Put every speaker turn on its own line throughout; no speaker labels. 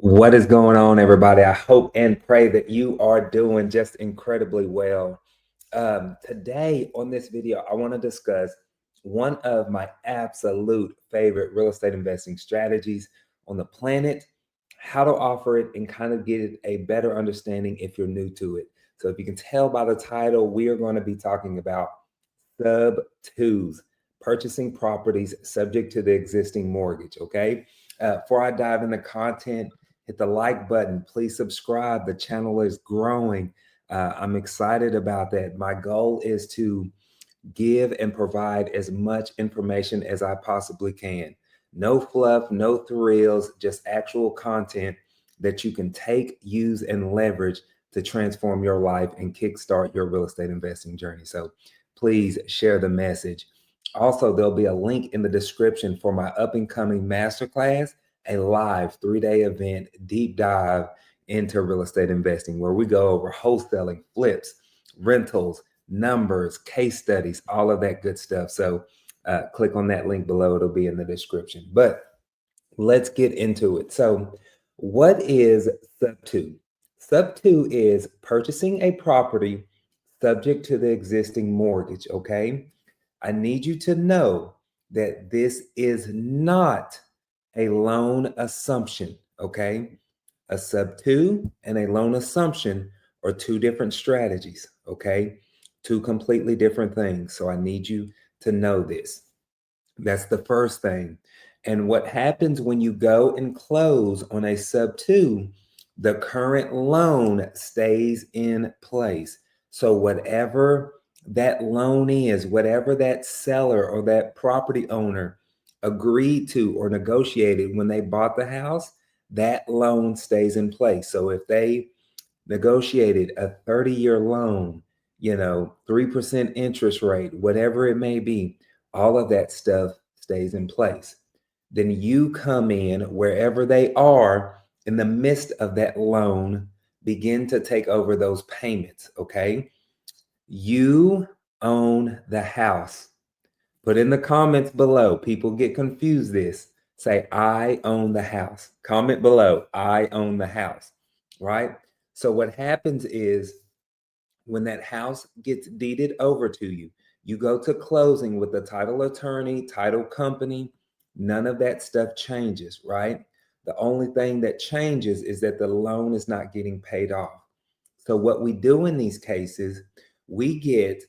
What is going on, everybody? I hope and pray that you are doing just incredibly well. Today on this video, I want to discuss one of my absolute favorite real estate investing strategies on the planet, how to offer it, and kind of get a better understanding if you're new to it. So, if you can tell by the title, we are going to be talking about sub twos, purchasing properties subject to the existing mortgage. Okay. Before I dive into content, hit the like button. Please subscribe. The channel is growing. I'm excited about that. My goal is to give and provide as much information as I possibly can. No fluff, no thrills, just actual content that you can take, use, and leverage to transform your life and kickstart your real estate investing journey. So please share the message. Also, there'll be a link in the description for my up and coming masterclass, a live 3-day event, deep dive into real estate investing, where we go over wholesaling, flips, rentals, numbers, case studies, all of that good stuff. So click on that link below. It'll be in the description. But let's get into it. So, what is sub two? Sub two is purchasing a property subject to the existing mortgage. Okay. I need you to know that this is not a loan assumption. Okay. A sub two and a loan assumption are two different strategies. Okay. Two completely different things. So, I need you to know this. That's the first thing. And what happens when you go and close on a sub two, the current loan stays in place. So, whatever that loan is, whatever that seller or that property owner agreed to or negotiated when they bought the house, that loan stays in place. So, if they negotiated a 30-year loan, 3% interest rate, whatever it may be, all of that stuff stays in place. Then you come in wherever they are in the midst of that loan, begin to take over those payments. Okay. You own the house. Put in the comments below. People get confused this. Say, I own the house. Comment below, I own the house. Right. So what happens is when that house gets deeded over to you, you go to closing with the title attorney, title company. None of that stuff changes, right? The only thing that changes is that the loan is not getting paid off. So, what we do in these cases, we get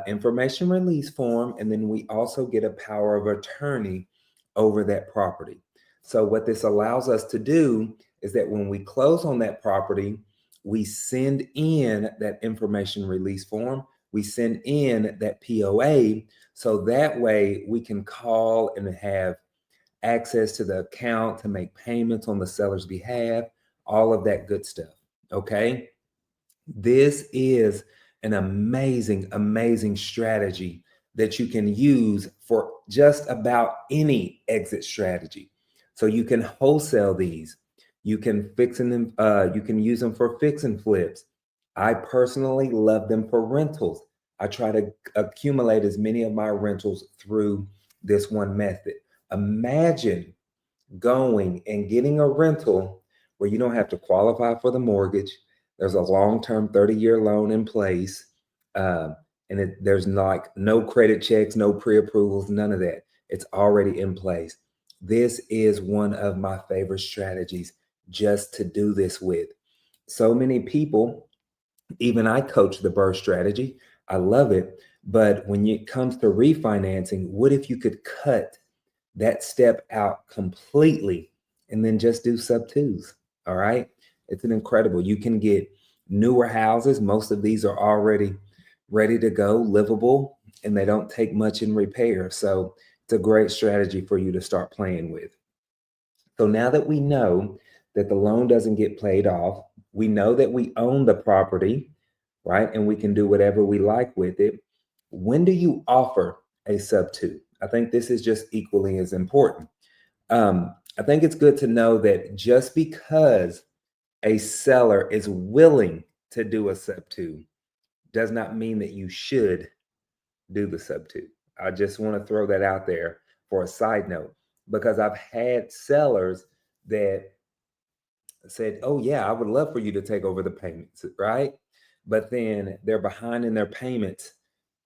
information release form, and then we also get a power of attorney over that property. So, what this allows us to do is that when we close on that property, we send in that information release form, we send in that POA, so that way we can call and have access to the account to make payments on the seller's behalf, all of that good stuff. Okay. This is an amazing, amazing strategy that you can use for just about any exit strategy. So you can wholesale these. You can fix them. You can use them for fix and flips. I personally love them for rentals. I try to accumulate as many of my rentals through this one method. Imagine going and getting a rental where you don't have to qualify for the mortgage. There's a long-term 30-year loan in place. Um, and there's like no credit checks, no pre-approvals, none of that. It's already in place. This is one of my favorite strategies just to do this with. So many people, even I coach the burst strategy. I love it. But when it comes to refinancing, what if you could cut that step out completely and then just do sub twos? All right. It's an incredible. You can get newer houses. Most of these are already ready to go, livable, and they don't take much in repair. So it's a great strategy for you to start playing with. So now that we know that the loan doesn't get paid off, we know that we own the property, right? And we can do whatever we like with it. When do you offer a sub two? I think this is just equally as important. I think it's good to know that just because a seller is willing to do a sub two does not mean that you should do the sub two. I just want to throw that out there for a side note because I've had sellers that said, "Oh yeah, I would love for you to take over the payments," right? But then they're behind in their payments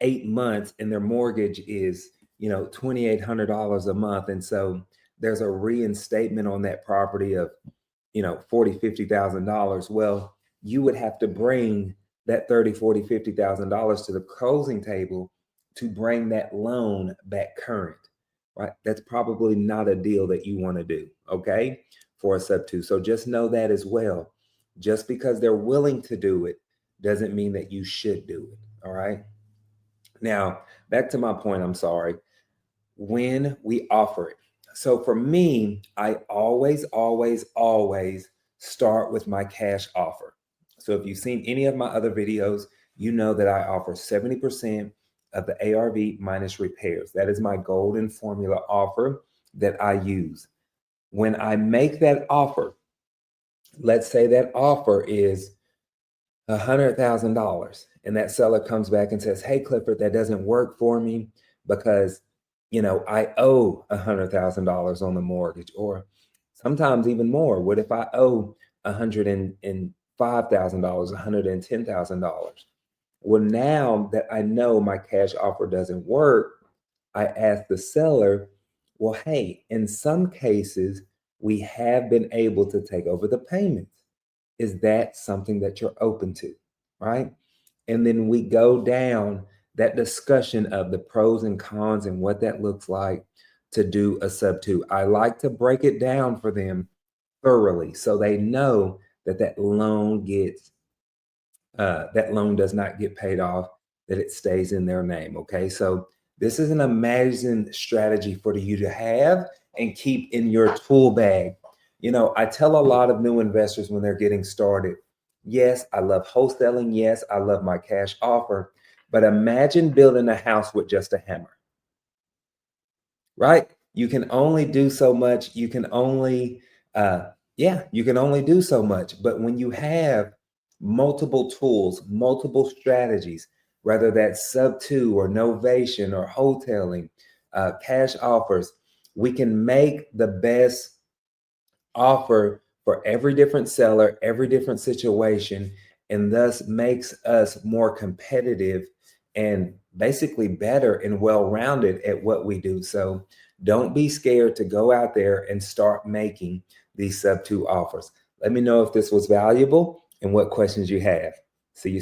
8 months, and their mortgage is, $2,800 a month, and so there's a reinstatement on that property of 40, $50,000. Well, you would have to bring that 30, 40, $50,000 to the closing table to bring that loan back current, right? That's probably not a deal that you want to do, okay, for a sub two. So just know that as well. Just because they're willing to do it doesn't mean that you should do it, all right? Now, back to my point, I'm sorry. When we offer it. So for me, I always, always, always start with my cash offer. So if you've seen any of my other videos, you know that I offer 70% of the ARV minus repairs. That is my golden formula offer that I use. When I make that offer, let's say that offer is $100,000, and that seller comes back and says, "Hey, Clifford, that doesn't work for me because, I owe $100,000 on the mortgage," or sometimes even more. What if I owe $105,000, $110,000? Well, now that I know my cash offer doesn't work, I ask the seller, "Well, hey, in some cases, we have been able to take over the payments. Is that something that you're open to?" Right? And then we go down that discussion of the pros and cons and what that looks like to do a sub two. I like to break it down for them thoroughly so they know that that loan does not get paid off, that it stays in their name. Okay. So this is an amazing strategy for you to have and keep in your tool bag. I tell a lot of new investors when they're getting started, yes, I love wholesaling. Yes, I love my cash offer. But imagine building a house with just a hammer, right? You can only do so much. You can only do so much. But when you have multiple tools, multiple strategies, whether that's sub two or novation or wholesaling, cash offers, we can make the best offer for every different seller, every different situation, and thus makes us more competitive and basically better and well rounded at what we do. So don't be scared to go out there and start making these sub two offers. Let me know if this was valuable and what questions you have. See you soon.